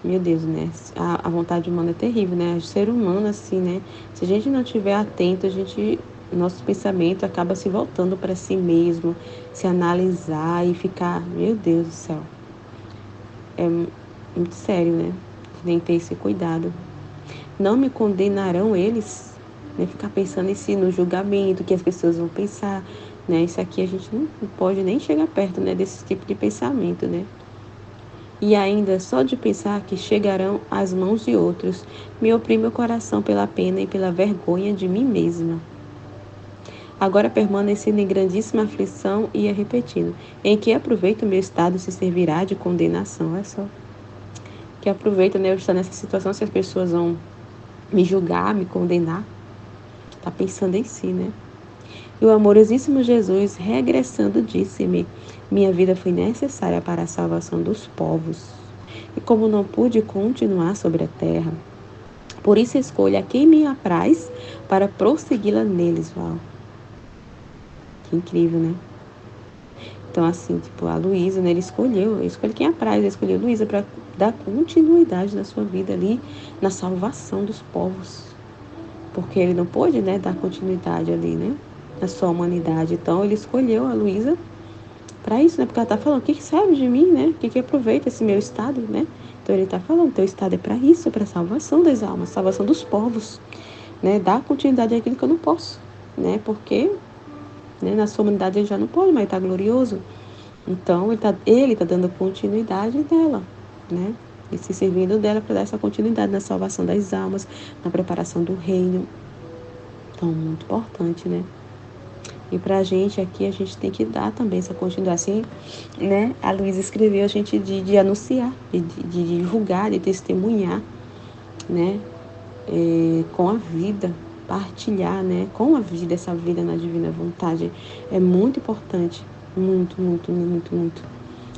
Meu Deus, né? A vontade humana é terrível, né? O ser humano, assim, né? Se a gente não estiver atento, nosso pensamento acaba se voltando para si mesmo, se analisar e ficar, meu Deus do céu. É muito sério, né? Tem que ter esse cuidado. Não me condenarão eles, né? Ficar pensando em si, no julgamento, que as pessoas vão pensar, né? Isso aqui a gente não pode nem chegar perto, né? Desse tipo de pensamento, né? E ainda só de pensar que chegarão às mãos de outros, me oprime o coração pela pena e pela vergonha de mim mesma. Agora permanecendo em grandíssima aflição e ia repetindo, em que aproveito o meu estado se servirá de condenação. Olha só. Que aproveita, né, eu estar nessa situação, se as pessoas vão me julgar, me condenar. Tá pensando em si, né? E o amorosíssimo Jesus, regressando, disse-me, minha vida foi necessária para a salvação dos povos. E como não pude continuar sobre a terra, por isso escolha quem me apraz para prossegui-la neles. Uau. Que incrível, né? Então, assim, tipo, a Luísa, né, ele escolheu quem apraz, ele escolheu a Luísa para dar continuidade na sua vida ali, na salvação dos povos. Porque ele não pôde, né, dar continuidade ali, né, na sua humanidade. Então, ele escolheu a Luísa para isso, né, porque ela tá falando, o que serve de mim, né, o que aproveita esse meu estado, né. Então, ele tá falando, teu estado é para isso, para a salvação das almas, salvação dos povos, né, dar continuidade àquilo que eu não posso, né, porque, né, na sua humanidade ele já não pode, mas está glorioso. Então, ele tá dando continuidade dela, né? E se servindo dela para dar essa continuidade na salvação das almas, na preparação do reino. Então, muito importante, né? E pra gente aqui, a gente tem que dar também essa continuidade. Assim, né? A Luísa escreveu a gente de anunciar, de divulgar, de testemunhar, né? com a vida, partilhar, né, com a vida, essa vida na divina vontade. É muito importante, muito, muito, muito, muito.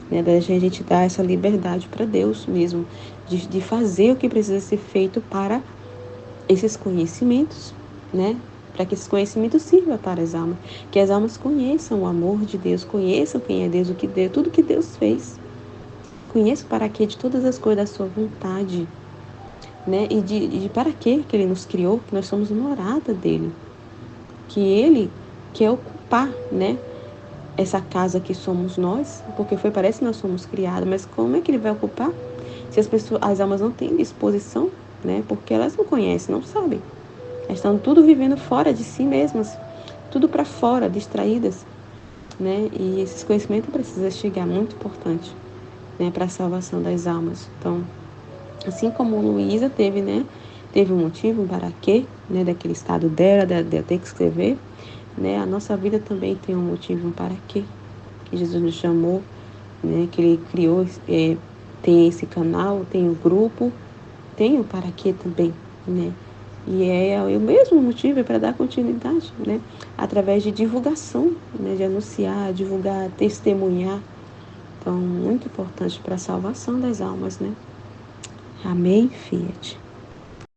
Né, da gente dar essa liberdade para Deus mesmo, de fazer o que precisa ser feito para esses conhecimentos, né? Para que esses conhecimentos sirvam para as almas, que as almas conheçam o amor de Deus, conheçam quem é Deus, o que Deus, tudo que Deus fez. Conheçam para quê de todas as coisas da sua vontade, né? E de para quê que Ele nos criou, que nós somos morada dele, que Ele quer ocupar, né? Essa casa que somos nós, porque parece que nós somos criados, mas como é que Ele vai ocupar? Se as almas não têm disposição, né? Porque elas não conhecem, não sabem. Elas estão tudo vivendo fora de si mesmas, tudo para fora, distraídas, né? E esses conhecimentos precisam chegar, muito importante, né? Para a salvação das almas. Então, assim como Luísa teve, né? Teve um motivo, um para quê, né? Daquele estado dela, de ter que escrever, né? A nossa vida também tem um motivo, um para quê, que Jesus nos chamou, né? Que Ele criou, tem esse canal, tem o grupo, tem o para quê também, né? E é o mesmo motivo, é para dar continuidade, né? Através de divulgação, né? De anunciar, divulgar, testemunhar. Então, muito importante para a salvação das almas, né? Amém, Fiat.